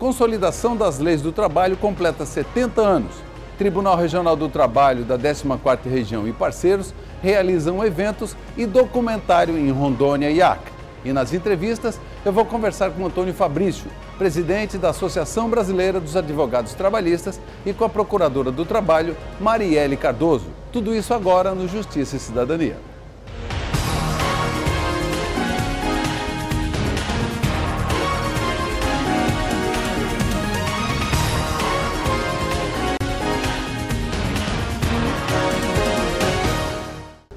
Consolidação das leis do trabalho completa 70 anos. Tribunal Regional do Trabalho da 14ª Região e parceiros realizam eventos e documentário em Rondônia e Acre. E nas entrevistas eu vou conversar com Antônio Fabrício, presidente da Associação Brasileira dos Advogados Trabalhistas, e com a Procuradora do Trabalho, Marielle Cardoso. Tudo isso agora no Justiça e Cidadania.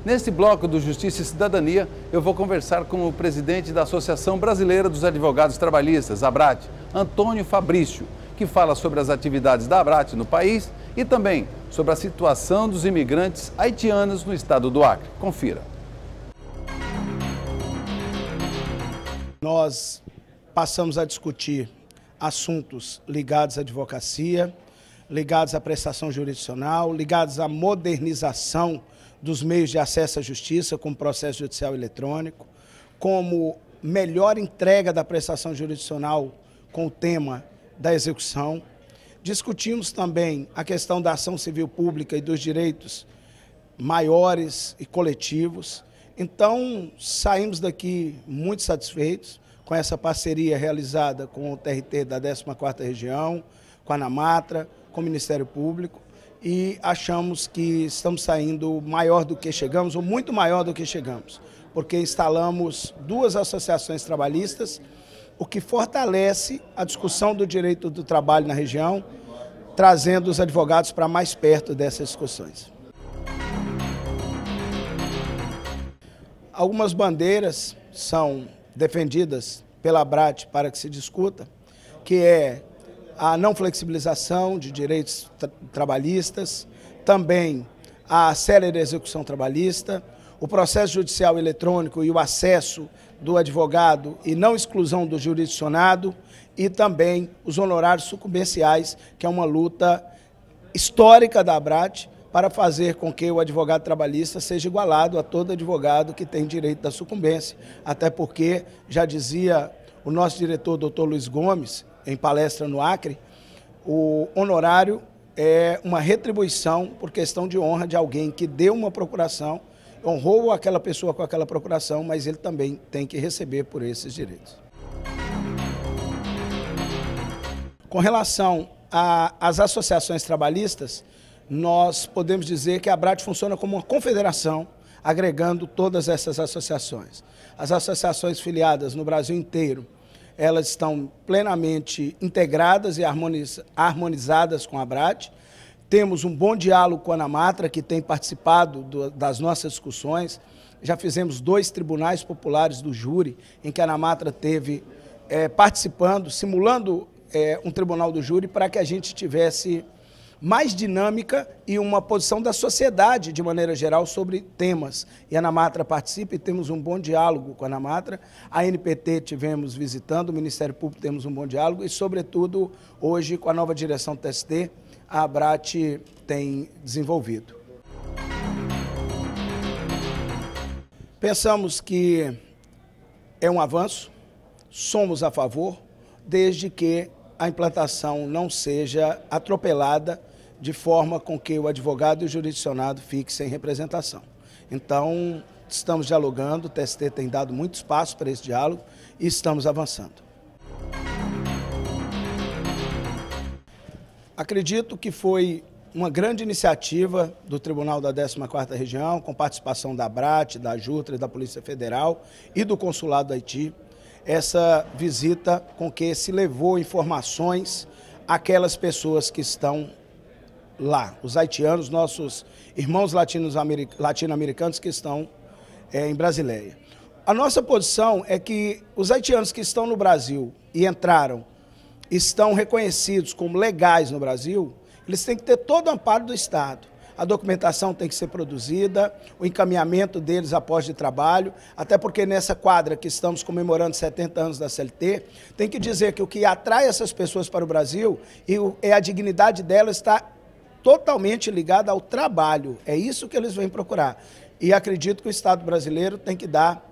Neste bloco do Justiça e Cidadania, eu vou conversar com o presidente da Associação Brasileira dos Advogados Trabalhistas, ABRAT, Antônio Fabrício, que fala sobre as atividades da ABRAT no país e também sobre a situação dos imigrantes haitianos no estado do Acre. Confira. Nós passamos a discutir assuntos ligados à advocacia, ligados à prestação jurisdicional, ligados à modernização dos meios de acesso à justiça, como processo judicial eletrônico, como melhor entrega da prestação jurisdicional com o tema da execução. Discutimos também a questão da ação civil pública e dos direitos maiores e coletivos. Então, saímos daqui muito satisfeitos com essa parceria realizada com o TRT da 14ª Região, com a ANAMATRA, com o Ministério Público, e achamos que estamos saindo maior do que chegamos, ou muito maior do que chegamos, porque instalamos duas associações trabalhistas, o que fortalece a discussão do direito do trabalho na região, trazendo os advogados para mais perto dessas discussões. Algumas bandeiras são defendidas pela ABRAT para que se discuta, que é a não flexibilização de direitos trabalhistas, também a célere execução trabalhista, o processo judicial eletrônico e o acesso do advogado e não exclusão do jurisdicionado, e também os honorários sucumbenciais, que é uma luta histórica da ABRAT para fazer com que o advogado trabalhista seja igualado a todo advogado que tem direito da sucumbência, até porque, já dizia o nosso diretor, doutor Luiz Gomes, em palestra no Acre, o honorário é uma retribuição por questão de honra de alguém que deu uma procuração, honrou aquela pessoa com aquela procuração, mas ele também tem que receber por esses direitos. Com relação às associações trabalhistas, nós podemos dizer que a ABRAT funciona como uma confederação, agregando todas essas associações. As associações filiadas no Brasil inteiro, elas estão plenamente integradas e harmonizadas com a ABRAT. Temos um bom diálogo com a ANAMATRA, que tem participado das nossas discussões. Já fizemos 2 tribunais populares do júri, em que a ANAMATRA teve participando, simulando um tribunal do júri, para que a gente tivesse mais dinâmica e uma posição da sociedade, de maneira geral, sobre temas. E a ANAMATRA participa e temos um bom diálogo com a ANAMATRA. A NPT tivemos visitando, o Ministério Público temos um bom diálogo e, sobretudo, hoje, com a nova direção do TST, a ABRAT tem desenvolvido. Pensamos que é um avanço, somos a favor, desde que a implantação não seja atropelada de forma com que o advogado e o jurisdicionado fiquem sem representação. Então, estamos dialogando, o TST tem dado muito espaço para esse diálogo e estamos avançando. Acredito que foi uma grande iniciativa do Tribunal da 14ª Região, com participação da ABRAT, da JUTRA, da Polícia Federal e do Consulado do Haiti, essa visita com que se levou informações àquelas pessoas que estão lá, os haitianos, nossos irmãos latino-americanos que estão em Brasileia. A nossa posição é que os haitianos que estão no Brasil e entraram, estão reconhecidos como legais no Brasil, eles têm que ter todo o amparo do Estado. A documentação tem que ser produzida, o encaminhamento deles após de trabalho, até porque nessa quadra que estamos comemorando 70 anos da CLT, tem que dizer que o que atrai essas pessoas para o Brasil é a dignidade delas está totalmente ligada ao trabalho. É isso que eles vêm procurar. E acredito que o Estado brasileiro tem que dar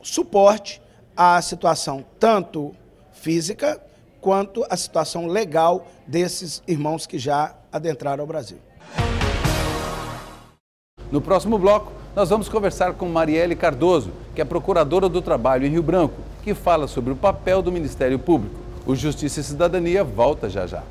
suporte à situação tanto física quanto à situação legal desses irmãos que já adentraram ao Brasil. No próximo bloco, nós vamos conversar com Marielle Cardoso, que é procuradora do Trabalho em Rio Branco, que fala sobre o papel do Ministério Público. O Justiça e Cidadania volta já já.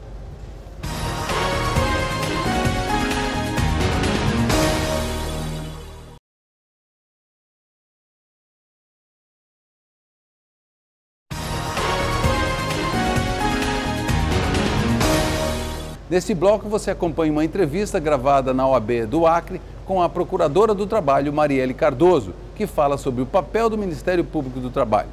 Neste bloco, você acompanha uma entrevista gravada na OAB do Acre com a Procuradora do Trabalho, Marielle Cardoso, que fala sobre o papel do Ministério Público do Trabalho.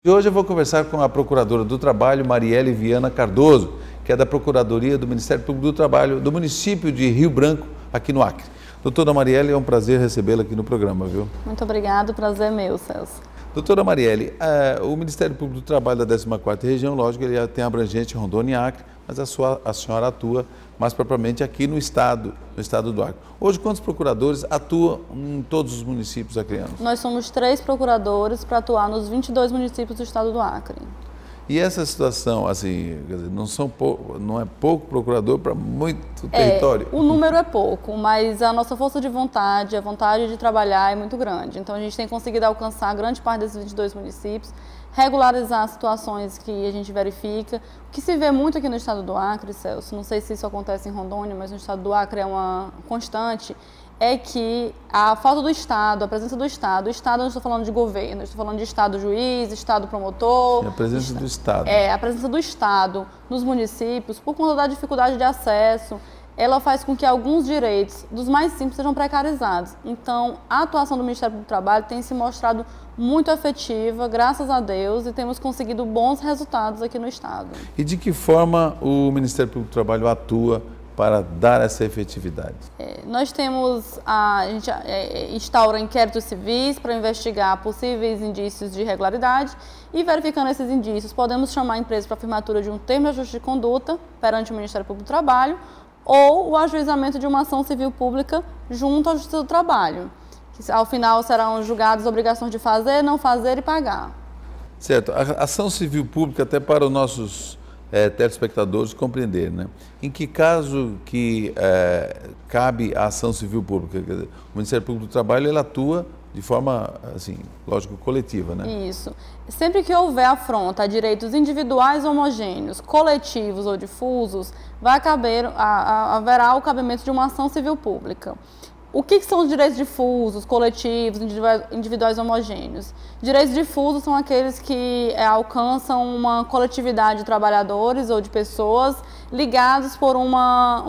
E hoje eu vou conversar com a Procuradora do Trabalho, Marielle Viana Cardoso, que é da Procuradoria do Ministério Público do Trabalho do município de Rio Branco, aqui no Acre. Doutora Marielle, é um prazer recebê-la aqui no programa, viu? Muito obrigado, prazer é meu, Celso. Doutora Marielle, o Ministério Público do Trabalho da 14ª Região, lógico, ele tem abrangente Rondônia e Acre, mas a senhora atua mais propriamente aqui no estado do Acre. Hoje, quantos procuradores atuam em todos os municípios acreanos? Nós somos 3 procuradores para atuar nos 22 municípios do estado do Acre. E essa situação, assim, quer dizer, não é pouco procurador para muito território? O número é pouco, mas a nossa força de vontade, a vontade de trabalhar é muito grande. Então, a gente tem conseguido alcançar grande parte desses 22 municípios, regularizar situações que a gente verifica. O que se vê muito aqui no estado do Acre, Celso, não sei se isso acontece em Rondônia, mas no estado do Acre é uma constante, é que a falta do Estado, a presença do Estado, o Estado, eu não estou falando de governo, eu estou falando de Estado juiz, Estado promotor. É a presença do Estado. A presença do Estado nos municípios, por conta da dificuldade de acesso, ela faz com que alguns direitos, dos mais simples, sejam precarizados. Então, a atuação do Ministério do Trabalho tem se mostrado muito efetiva, graças a Deus, e temos conseguido bons resultados aqui no Estado. E de que forma o Ministério Público do Trabalho atua para dar essa efetividade? Nós temos, a gente instaura inquéritos civis para investigar possíveis indícios de irregularidade e, verificando esses indícios, podemos chamar a empresa para a firmatura de um termo de ajuste de conduta perante o Ministério Público do Trabalho ou o ajuizamento de uma ação civil pública junto à Justiça do Trabalho, que ao final serão julgadas obrigações de fazer, não fazer e pagar. Certo. A ação civil pública, até para os nossos telespectadores compreender, né? Em que caso que cabe a ação civil pública? Quer dizer, o Ministério Público do Trabalho, ele atua de forma, assim, lógico, coletiva, né? Isso. Sempre que houver afronta a direitos individuais homogêneos, coletivos ou difusos, haverá o cabimento de uma ação civil pública. O que são os direitos difusos, coletivos, individuais homogêneos? Direitos difusos são aqueles que alcançam uma coletividade de trabalhadores ou de pessoas ligados por uma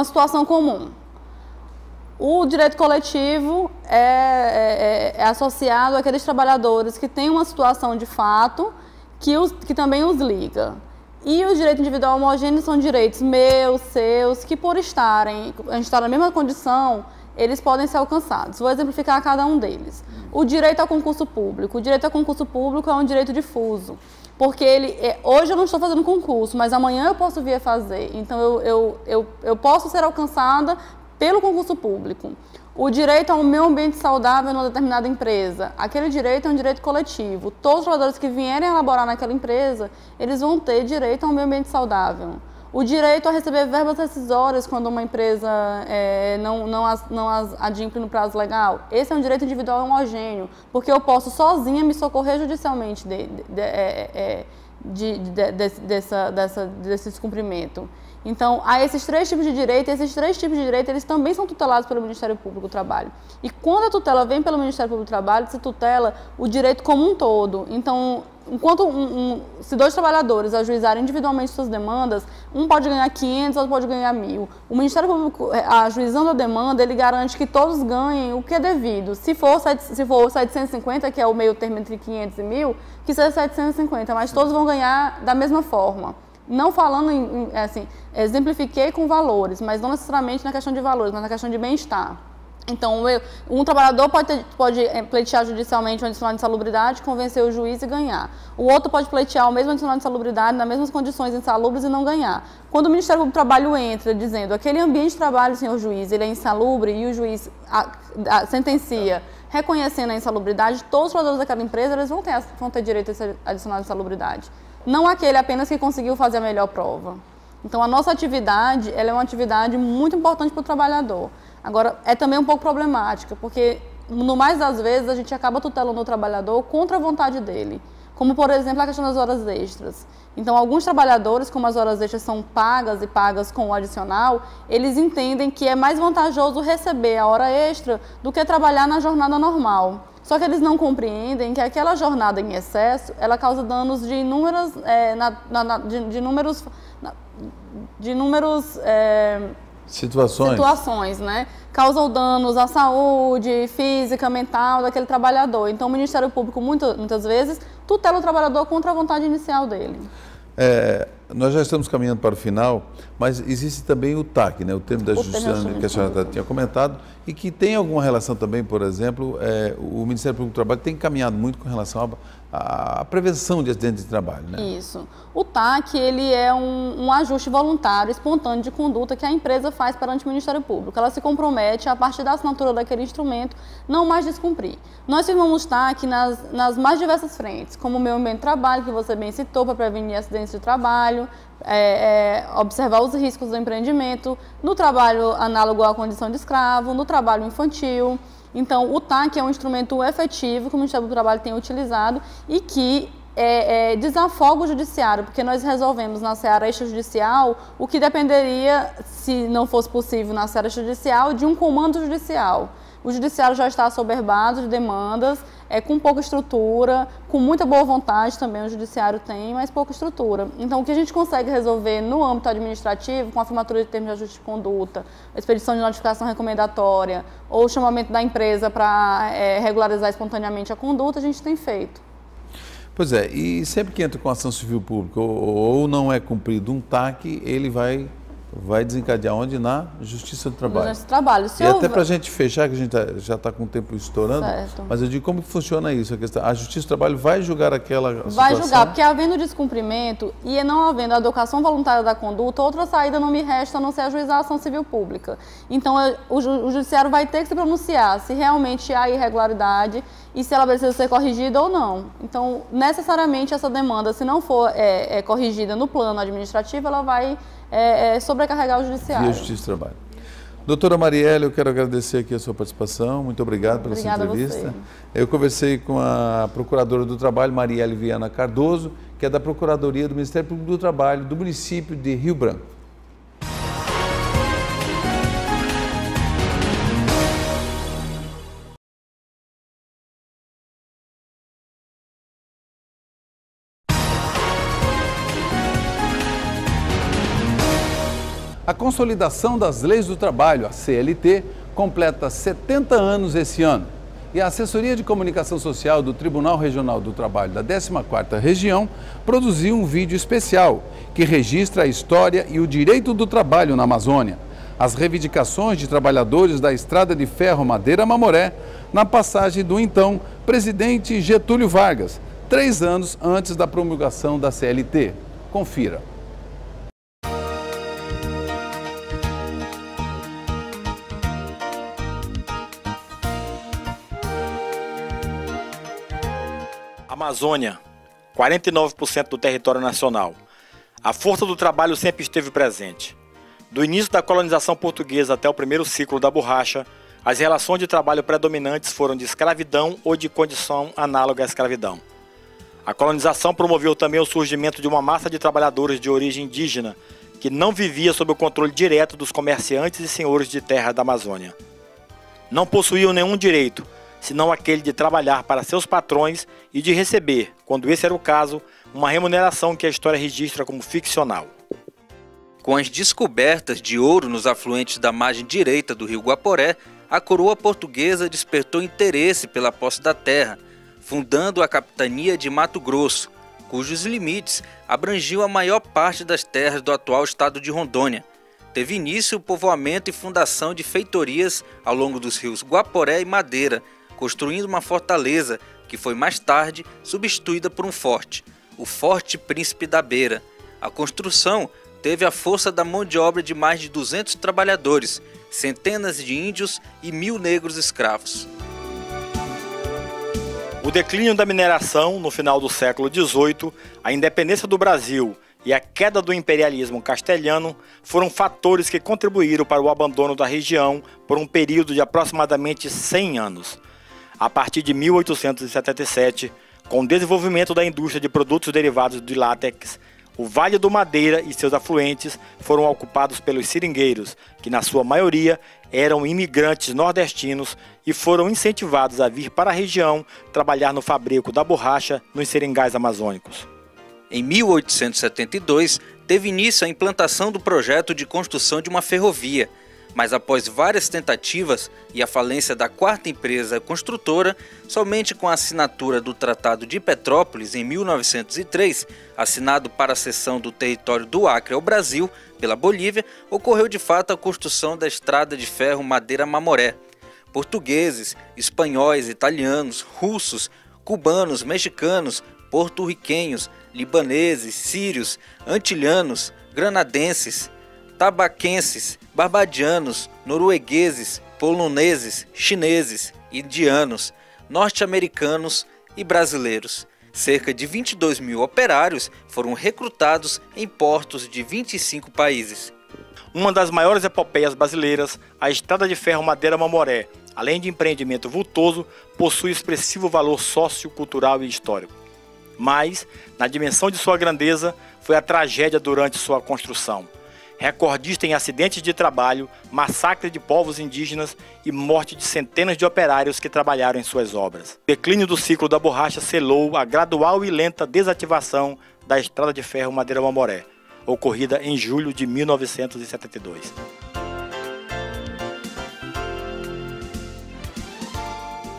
situação comum. O direito coletivo é associado àqueles trabalhadores que têm uma situação de fato que também os liga. E os direitos individuais homogêneos são direitos meus, seus, que por a gente estar na mesma condição, eles podem ser alcançados. Vou exemplificar cada um deles. O direito ao concurso público. O direito ao concurso público é um direito difuso, porque hoje eu não estou fazendo concurso, mas amanhã eu posso vir a fazer. Então eu posso ser alcançada pelo concurso público. O direito a um meio ambiente saudável numa determinada empresa. Aquele direito é um direito coletivo. Todos os trabalhadores que vierem a laborar naquela empresa, eles vão ter direito a um meio ambiente saudável. O direito a receber verbas rescisórias quando uma empresa não as adimpre no prazo legal. Esse é um direito individual homogêneo, porque eu posso sozinha me socorrer judicialmente desse descumprimento. Então, há esses 3 tipos de direito, e esses 3 tipos de direito, eles também são tutelados pelo Ministério Público do Trabalho. E quando a tutela vem pelo Ministério Público do Trabalho, se tutela o direito como um todo. Então, enquanto se 2 trabalhadores ajuizarem individualmente suas demandas, um pode ganhar 500, outro pode ganhar 1.000. O Ministério Público, ajuizando a demanda, ele garante que todos ganhem o que é devido. Se for 750, que é o meio termo entre 500 e 1.000, que seja 750, mas todos vão ganhar da mesma forma. Não falando, exemplifiquei com valores, mas não necessariamente na questão de valores, mas na questão de bem-estar. Então, um trabalhador pode pleitear judicialmente um adicional de insalubridade, convencer o juiz e ganhar. O outro pode pleitear o mesmo adicional de insalubridade nas mesmas condições insalubres e não ganhar. Quando o Ministério Público do Trabalho entra dizendo aquele ambiente de trabalho, senhor juiz, ele é insalubre e o juiz sentencia reconhecendo a insalubridade, todos os trabalhadores daquela empresa eles vão ter direito a esse adicional de insalubridade. Não aquele apenas que conseguiu fazer a melhor prova. Então, a nossa atividade, ela é uma atividade muito importante para o trabalhador. Agora, é também um pouco problemática, porque, no mais das vezes, a gente acaba tutelando o trabalhador contra a vontade dele. Como, por exemplo, a questão das horas extras. Então, alguns trabalhadores, como as horas extras são pagas e pagas com o adicional, eles entendem que é mais vantajoso receber a hora extra do que trabalhar na jornada normal. Só que eles não compreendem que aquela jornada em excesso, ela causa danos de inúmeras, situações, né? Causam danos à saúde física, mental daquele trabalhador. Então, o Ministério Público, muitas vezes, tutela o trabalhador contra a vontade inicial dele. Nós já estamos caminhando para o final, mas existe também o TAC, né? O termo da justiça, que a senhora tinha comentado, e que tem alguma relação também, por exemplo, o Ministério Público do Trabalho tem caminhado muito com relação à prevenção de acidentes de trabalho, né? Isso. O TAC, ele é um ajuste voluntário, espontâneo de conduta que a empresa faz perante o Ministério Público. Ela se compromete, a partir da assinatura daquele instrumento, não mais descumprir. Nós firmamos TAC nas mais diversas frentes, como o meio ambiente de trabalho, que você bem citou, para prevenir acidentes de trabalho, observar os riscos do empreendimento, no trabalho análogo à condição de escravo, no trabalho infantil. Então, o TAC é um instrumento efetivo que o Ministério do Trabalho tem utilizado e que desafoga o judiciário, porque nós resolvemos na seara extrajudicial o que dependeria, se não fosse possível na seara extrajudicial, de um comando judicial. O judiciário já está assoberbado de demandas, com pouca estrutura, com muita boa vontade também o judiciário tem, mas pouca estrutura. Então, o que a gente consegue resolver no âmbito administrativo, com a firmatura de termos de ajuste de conduta, a expedição de notificação recomendatória ou o chamamento da empresa para regularizar espontaneamente a conduta, a gente tem feito. Pois é, e sempre que entra com ação civil pública ou não é cumprido um TAC, ele vai desencadear onde? Na Justiça do Trabalho. Justiça do Trabalho. Até para a gente fechar, que a gente já está com o tempo estourando, certo. Mas eu digo, como que funciona isso? A Justiça do Trabalho vai julgar aquela situação? Vai julgar, porque havendo descumprimento e não havendo a adequação voluntária da conduta, outra saída não me resta a não ser ajuizar a ação civil pública. Então, o Judiciário vai ter que se pronunciar se realmente há irregularidade e se ela precisa ser corrigida ou não. Então, necessariamente, essa demanda, se não for corrigida no plano administrativo, ela vai sobrecarregar o Judiciário. E a Justiça do Trabalho. Doutora Marielle, eu quero agradecer aqui a sua participação. Muito obrigado pela sua entrevista. Eu conversei com a Procuradora do Trabalho, Marielle Viana Cardoso, que é da Procuradoria do Ministério Público do Trabalho do município de Rio Branco. A Consolidação das Leis do Trabalho, a CLT, completa 70 anos esse ano. E a Assessoria de Comunicação Social do Tribunal Regional do Trabalho da 14ª Região produziu um vídeo especial que registra a história e o direito do trabalho na Amazônia, as reivindicações de trabalhadores da Estrada de Ferro Madeira-Mamoré na passagem do então presidente Getúlio Vargas, 3 anos antes da promulgação da CLT. Confira. Amazônia, 49% do território nacional. A força do trabalho sempre esteve presente. Do início da colonização portuguesa até o primeiro ciclo da borracha, as relações de trabalho predominantes foram de escravidão ou de condição análoga à escravidão. A colonização promoveu também o surgimento de uma massa de trabalhadores de origem indígena que não vivia sob o controle direto dos comerciantes e senhores de terra da Amazônia. Não possuíam nenhum direito, senão aquele de trabalhar para seus patrões e de receber, quando esse era o caso, uma remuneração que a história registra como ficcional. Com as descobertas de ouro nos afluentes da margem direita do rio Guaporé, a coroa portuguesa despertou interesse pela posse da terra, fundando a capitania de Mato Grosso, cujos limites abrangiam a maior parte das terras do atual estado de Rondônia. Teve início o povoamento e fundação de feitorias ao longo dos rios Guaporé e Madeira, construindo uma fortaleza que foi mais tarde substituída por um forte, o Forte Príncipe da Beira. A construção teve a força da mão de obra de mais de 200 trabalhadores, centenas de índios e 1000 negros escravos. O declínio da mineração no final do século XVIII, a independência do Brasil e a queda do imperialismo castelhano foram fatores que contribuíram para o abandono da região por um período de aproximadamente 100 anos. A partir de 1877, com o desenvolvimento da indústria de produtos derivados de látex, o Vale do Madeira e seus afluentes foram ocupados pelos seringueiros, que na sua maioria eram imigrantes nordestinos e foram incentivados a vir para a região trabalhar no fabrico da borracha nos seringais amazônicos. Em 1872, teve início a implantação do projeto de construção de uma ferrovia, mas após várias tentativas e a falência da quarta empresa construtora, somente com a assinatura do Tratado de Petrópolis em 1903, assinado para a cessão do território do Acre ao Brasil pela Bolívia, ocorreu de fato a construção da estrada de ferro Madeira-Mamoré. Portugueses, espanhóis, italianos, russos, cubanos, mexicanos, porto-riquenhos, libaneses, sírios, antilhanos, granadenses, tabaquenses, barbadianos, noruegueses, poloneses, chineses, indianos, norte-americanos e brasileiros. Cerca de 22 mil operários foram recrutados em portos de 25 países. Uma das maiores epopeias brasileiras, a Estrada de Ferro Madeira-Mamoré, além de empreendimento vultoso, possui expressivo valor sociocultural e histórico. Mas, na dimensão de sua grandeza, foi a tragédia durante sua construção. Recordista em acidentes de trabalho, massacre de povos indígenas e morte de centenas de operários que trabalharam em suas obras. O declínio do ciclo da borracha selou a gradual e lenta desativação da Estrada de Ferro Madeira-Mamoré, ocorrida em julho de 1972.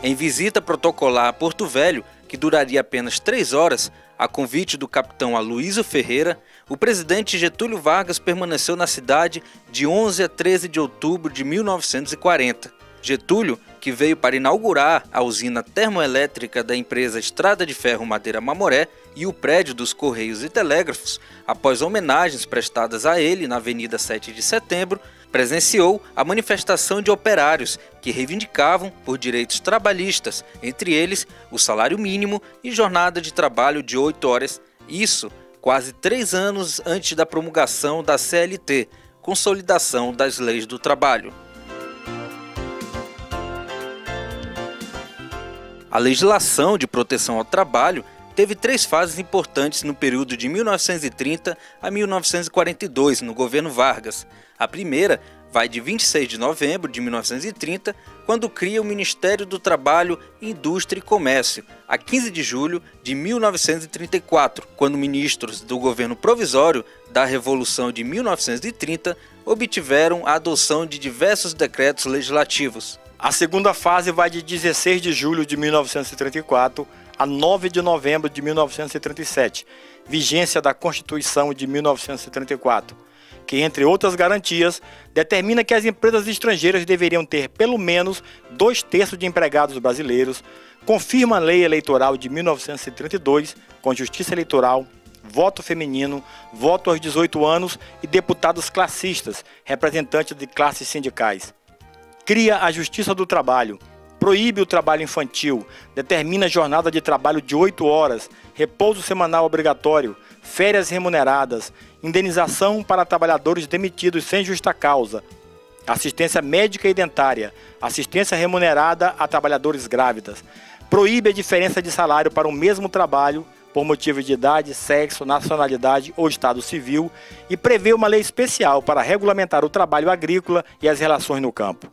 Em visita protocolar a Porto Velho, que duraria apenas 3 horas, a convite do capitão Aloísio Ferreira, o presidente Getúlio Vargas permaneceu na cidade de 11 a 13 de outubro de 1940. Getúlio, que veio para inaugurar a usina termoelétrica da empresa Estrada de Ferro Madeira-Mamoré e o prédio dos Correios e Telégrafos, após homenagens prestadas a ele na Avenida 7 de Setembro, presenciou a manifestação de operários que reivindicavam por direitos trabalhistas, entre eles o salário mínimo e jornada de trabalho de 8 horas, isso quase 3 anos antes da promulgação da CLT, Consolidação das Leis do Trabalho. A legislação de proteção ao trabalho teve 3 fases importantes no período de 1930 a 1942, no governo Vargas. A primeira vai de 26 de novembro de 1930, quando cria o Ministério do Trabalho, Indústria e Comércio, a 15 de julho de 1934, quando ministros do governo provisório da Revolução de 1930 obtiveram a adoção de diversos decretos legislativos. A segunda fase vai de 16 de julho de 1934 a 9 de novembro de 1937, vigência da Constituição de 1934, que, entre outras garantias, determina que as empresas estrangeiras deveriam ter pelo menos 2/3 de empregados brasileiros, confirma a Lei Eleitoral de 1932, com justiça eleitoral, voto feminino, voto aos 18 anos e deputados classistas, representantes de classes sindicais. Cria a Justiça do Trabalho, proíbe o trabalho infantil, determina jornada de trabalho de 8 horas, repouso semanal obrigatório, férias remuneradas, indenização para trabalhadores demitidos sem justa causa, assistência médica e dentária, assistência remunerada a trabalhadores grávidas, proíbe a diferença de salário para o mesmo trabalho por motivo de idade, sexo, nacionalidade ou estado civil e prevê uma lei especial para regulamentar o trabalho agrícola e as relações no campo.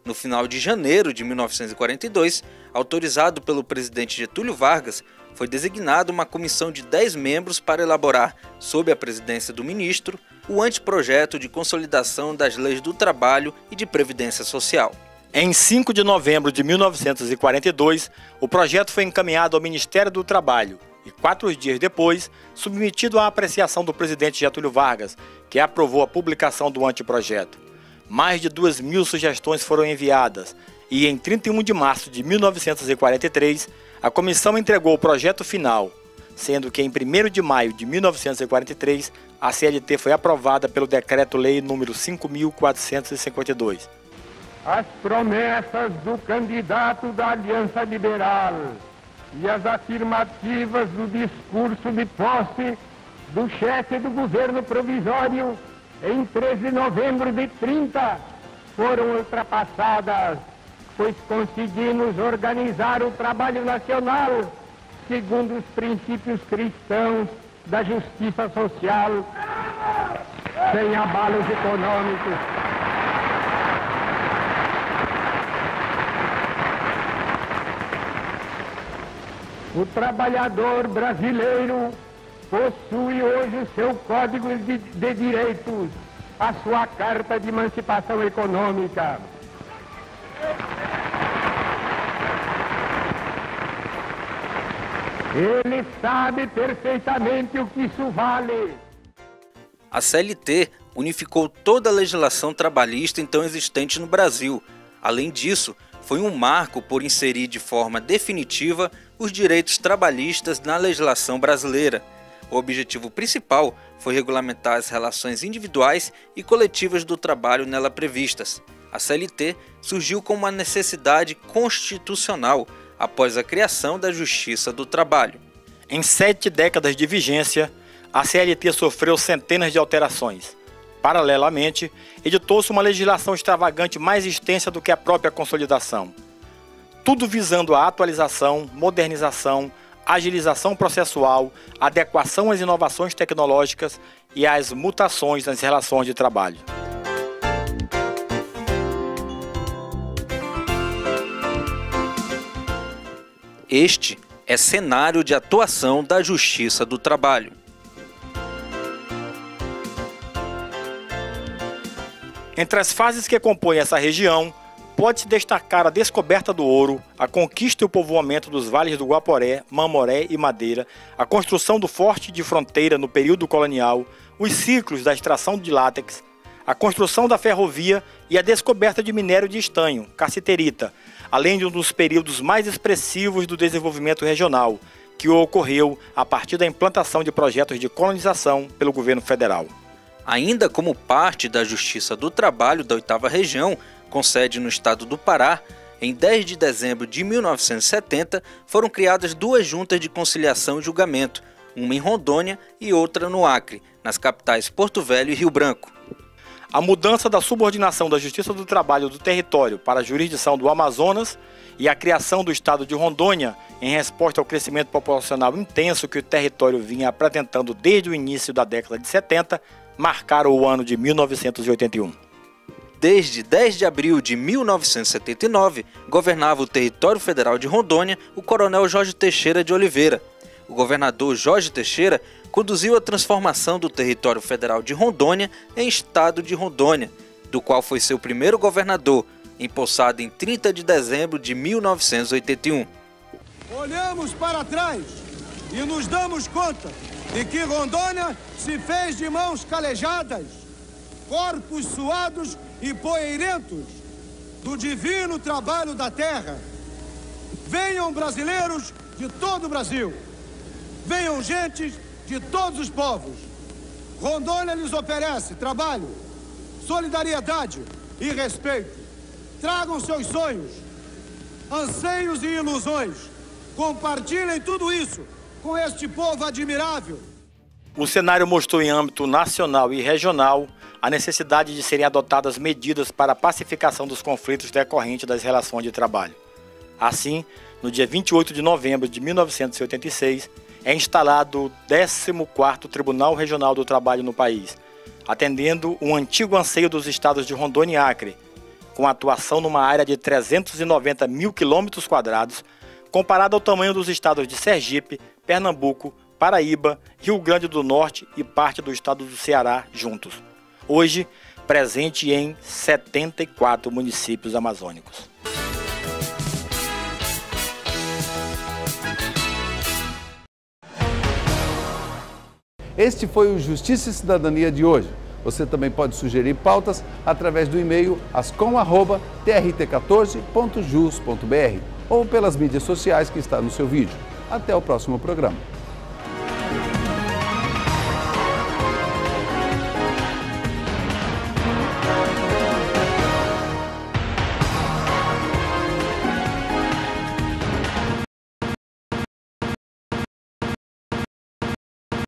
No final de janeiro de 1942, autorizado pelo presidente Getúlio Vargas, foi designada uma comissão de 10 membros para elaborar, sob a presidência do ministro, o anteprojeto de consolidação das leis do trabalho e de previdência social. Em 5 de novembro de 1942, o projeto foi encaminhado ao Ministério do Trabalho e, 4 dias depois, submetido à apreciação do presidente Getúlio Vargas, que aprovou a publicação do anteprojeto. Mais de 2.000 sugestões foram enviadas e, em 31 de março de 1943, a comissão entregou o projeto final, sendo que em 1º de maio de 1943, a CLT foi aprovada pelo Decreto-Lei nº 5.452. As promessas do candidato da Aliança Liberal e as afirmativas do discurso de posse do chefe do governo provisório em 13 de novembro de 30 foram ultrapassadas, pois conseguimos organizar o trabalho nacional segundo os princípios cristãos da justiça social, sem abalos econômicos. O trabalhador brasileiro possui hoje o seu Código de Direitos, a sua Carta de Emancipação Econômica. Ele sabe perfeitamente o que isso vale. A CLT unificou toda a legislação trabalhista então existente no Brasil. Além disso, foi um marco por inserir de forma definitiva os direitos trabalhistas na legislação brasileira. O objetivo principal foi regulamentar as relações individuais e coletivas do trabalho nela previstas. A CLT surgiu como uma necessidade constitucional após a criação da Justiça do Trabalho. Em 7 décadas de vigência, a CLT sofreu centenas de alterações. Paralelamente, editou-se uma legislação extravagante mais extensa do que a própria consolidação. Tudo visando a atualização, modernização, agilização processual, adequação às inovações tecnológicas e às mutações nas relações de trabalho. Este é cenário de atuação da Justiça do Trabalho. Entre as fases que compõem essa região, pode-se destacar a descoberta do ouro, a conquista e o povoamento dos vales do Guaporé, Mamoré e Madeira, a construção do forte de fronteira no período colonial, os ciclos da extração de látex, a construção da ferrovia e a descoberta de minério de estanho, cassiterita, além de um dos períodos mais expressivos do desenvolvimento regional, que ocorreu a partir da implantação de projetos de colonização pelo governo federal. Ainda como parte da Justiça do Trabalho da 8ª Região, com sede no estado do Pará, em 10 de dezembro de 1970 foram criadas 2 juntas de conciliação e julgamento, uma em Rondônia e outra no Acre, nas capitais Porto Velho e Rio Branco. A mudança da subordinação da Justiça do Trabalho do território para a jurisdição do Amazonas e a criação do estado de Rondônia, em resposta ao crescimento populacional intenso que o território vinha apresentando desde o início da década de 70, marcaram o ano de 1981. Desde 10 de abril de 1979, governava o território federal de Rondônia o coronel Jorge Teixeira de Oliveira. O governador Jorge Teixeira conduziu a transformação do território federal de Rondônia em estado de Rondônia, do qual foi seu primeiro governador, empossado em 30 de dezembro de 1981. Olhamos para trás e nos damos conta de que Rondônia se fez de mãos calejadas, corpos suados e poeirentos do divino trabalho da terra. Venham brasileiros de todo o Brasil, venham gentes de todos os povos. Rondônia lhes oferece trabalho, solidariedade e respeito. Tragam seus sonhos, anseios e ilusões. Compartilhem tudo isso com este povo admirável. O cenário mostrou em âmbito nacional e regional a necessidade de serem adotadas medidas para a pacificação dos conflitos decorrentes das relações de trabalho. Assim, no dia 28 de novembro de 1986, é instalado o 14º Tribunal Regional do Trabalho no país, atendendo um antigo anseio dos estados de Rondônia e Acre, com atuação numa área de 390 mil quilômetros quadrados, comparado ao tamanho dos estados de Sergipe, Pernambuco, Paraíba, Rio Grande do Norte e parte do estado do Ceará juntos. Hoje, presente em 74 municípios amazônicos. Este foi o Justiça e Cidadania de hoje. Você também pode sugerir pautas através do e-mail ascom@trt14.jus.br ou pelas mídias sociais que está no seu vídeo. Até o próximo programa.